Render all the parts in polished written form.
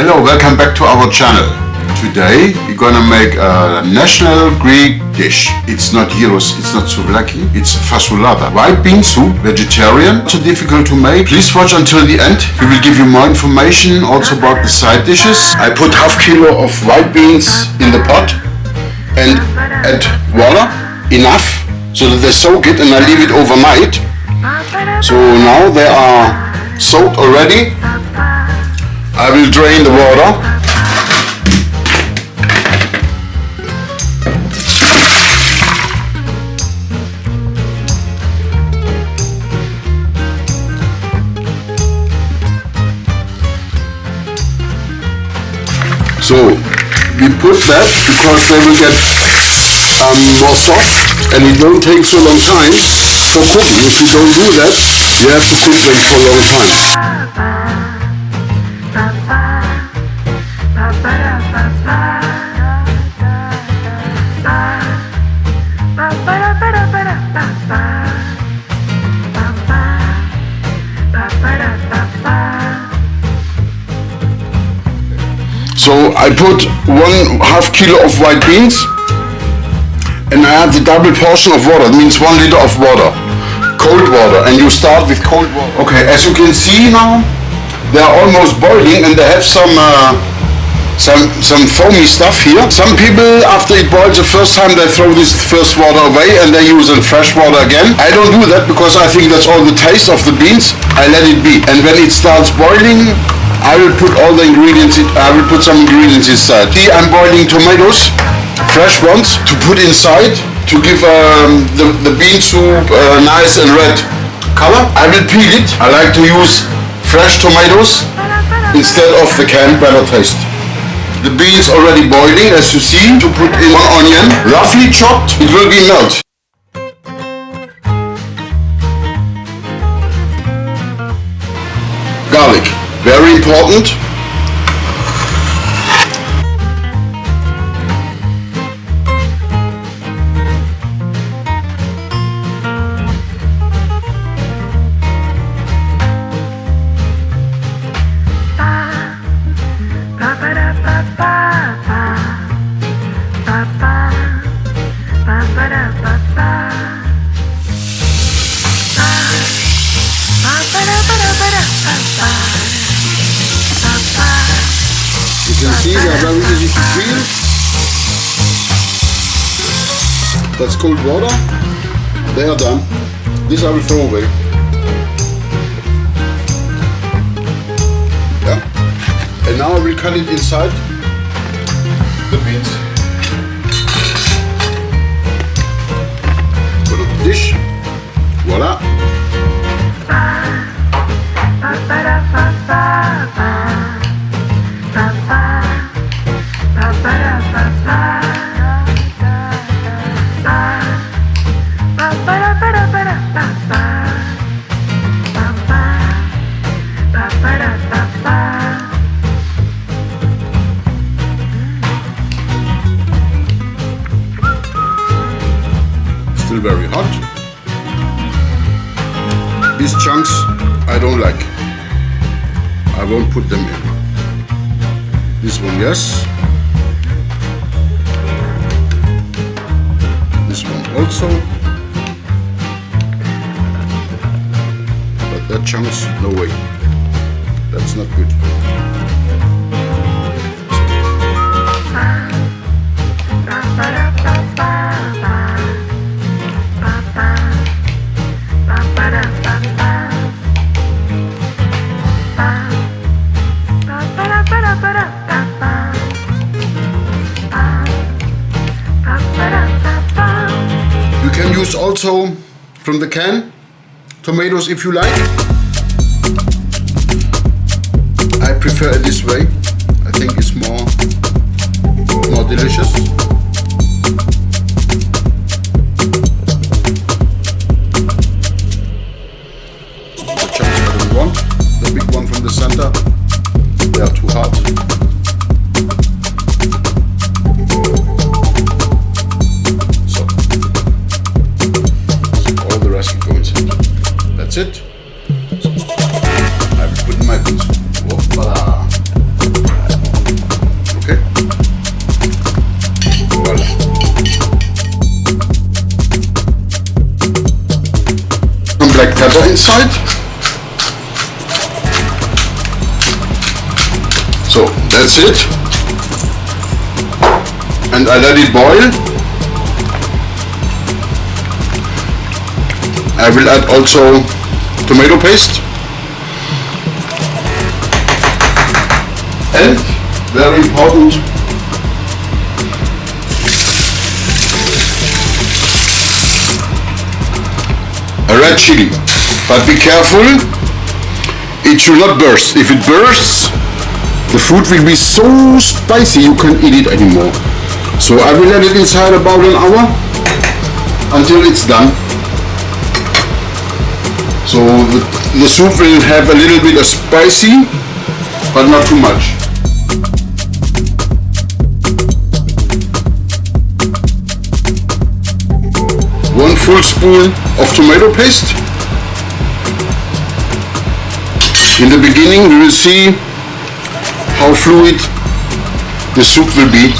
Hello, welcome back to our channel. Today we're gonna make a national Greek dish. It's not gyros, it's not souvlaki, it's fasolada. White bean soup, vegetarian, so difficult to make. Please watch until the end. We will give you more information also about the side dishes. I put half kilo of white beans in the pot and add water, enough, so that they soak it, and I leave it overnight. So now they are soaked already. I will drain the water. So we put that because they will get more soft and it won't take so long time for cooking. If you don't do that, you have to cook them for a long time. So I put 1/2 kilo of white beans and I add the double portion of water. It means 1 liter of water, cold water, and you start with cold water. Okay, as you can see now, they are almost boiling and they have some foamy stuff here. Some people, after it boils the first time, they throw this first water away and they use fresh water again. I don't do that because I think that's all the taste of the beans. I let it be, and when it starts boiling, I will put all the ingredients. I will put some ingredients inside. See, I'm boiling tomatoes, fresh ones, to put inside to give the bean soup a nice and red color. I will peel it. I like to use fresh tomatoes instead of the canned, better taste. The beans already boiling, as you see. To put in 1 onion, roughly chopped. It will be melt. Garlic. Very important. You can see they are very easy to peel. That's cold water. They are done. This I will throw away. Yeah. And now I will cut it inside the beans. Put it on the dish. Voila. Still very hot. These chunks I don't like. I won't put them in. This one, yes. This one also. But that chunks, no way. That's not good. You can use also from the can tomatoes if you like. I prefer it this way. I think it's more delicious. The chunks I don't want. The big one from the center, they are too hard. So all the rest will go inside. That's it. I will put in my boots. Voila. black pepper inside. So that's it. And I let it boil. I will add also tomato paste. And very important, a red chili. But be careful, it should not burst. If it bursts, the food will be so spicy you can't eat it anymore. So I will let it inside about an hour until it's done. So the soup will have a little bit of spicy, but not too much. One full spoon of tomato paste. In the beginning we will see how fluid the soup will be.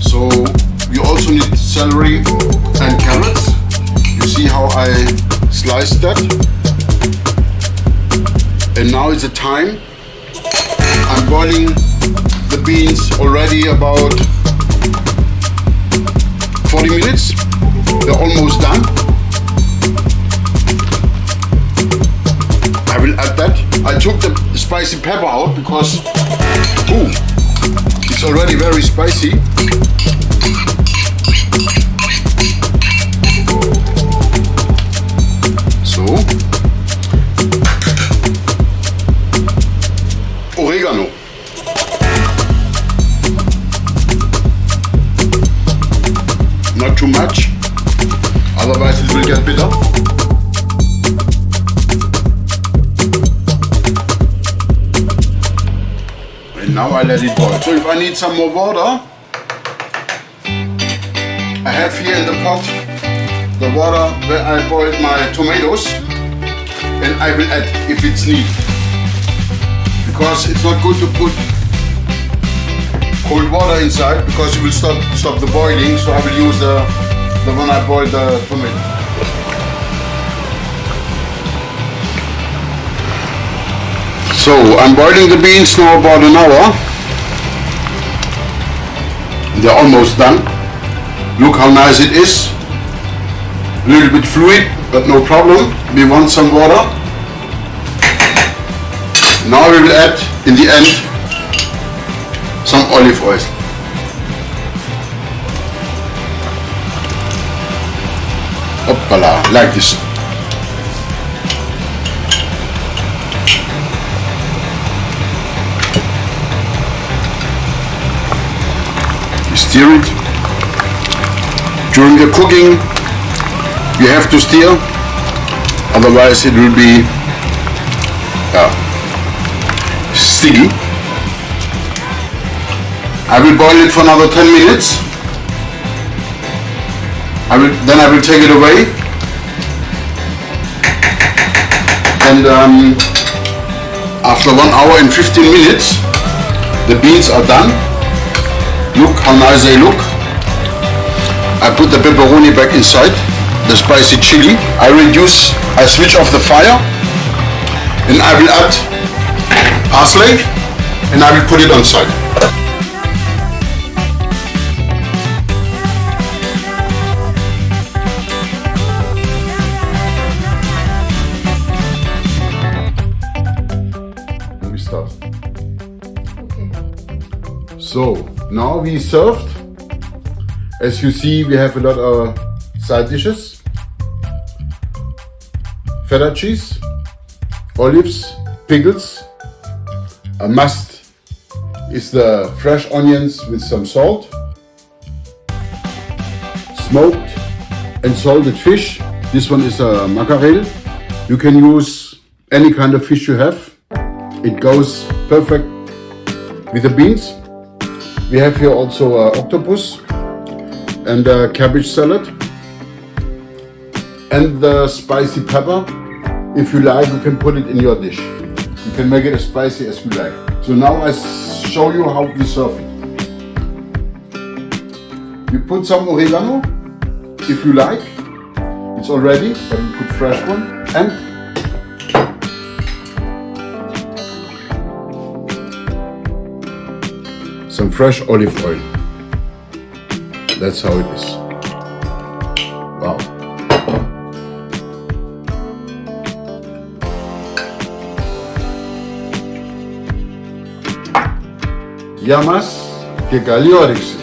So you also need celery and carrots. You see how I sliced that? And now is the time. I'm boiling the beans already about 40 minutes. They're almost done. I will add that. I took the spicy pepper out because it's already very spicy. So, oregano. Not too much, otherwise it will get bitter. And now I let it boil. So if I need some more water, I have here in the pot the water where I boiled my tomatoes, and I will add if it's needed. Because it's not good to put cold water inside because it will stop the boiling, so I will use the one I boiled the tomato. So I'm boiling the beans now about an hour. They're almost done. Look how nice it is. A little bit fluid, but no problem. We want some water. Now we will add, in the end, some olive oil. Hoppala, like this. You stir it. During the cooking, you have to stir, otherwise it will be sticky. I will boil it for another 10 minutes. Then I will take it away. And after 1 hour and 15 minutes, the beans are done. Look how nice they look. I put the pepperoni back inside, the spicy chili. I switch off the fire, and I will add parsley, and I will put it on side. Let me start. Okay. So now we served. As you see, we have a lot of side dishes. Feta cheese, olives, pickles. A must is the fresh onions with some salt. Smoked and salted fish. This one is a mackerel. You can use any kind of fish you have. It goes perfect with the beans. We have here also octopus and a cabbage salad. and the spicy pepper. If you like, you can put it in your dish. You can make it as spicy as you like. So now I show you how we serve it. You put some oregano, if you like. It's already, but you put fresh one. And some fresh olive oil. That's how it is. Wow. Γεια μας και καλή όρεξη.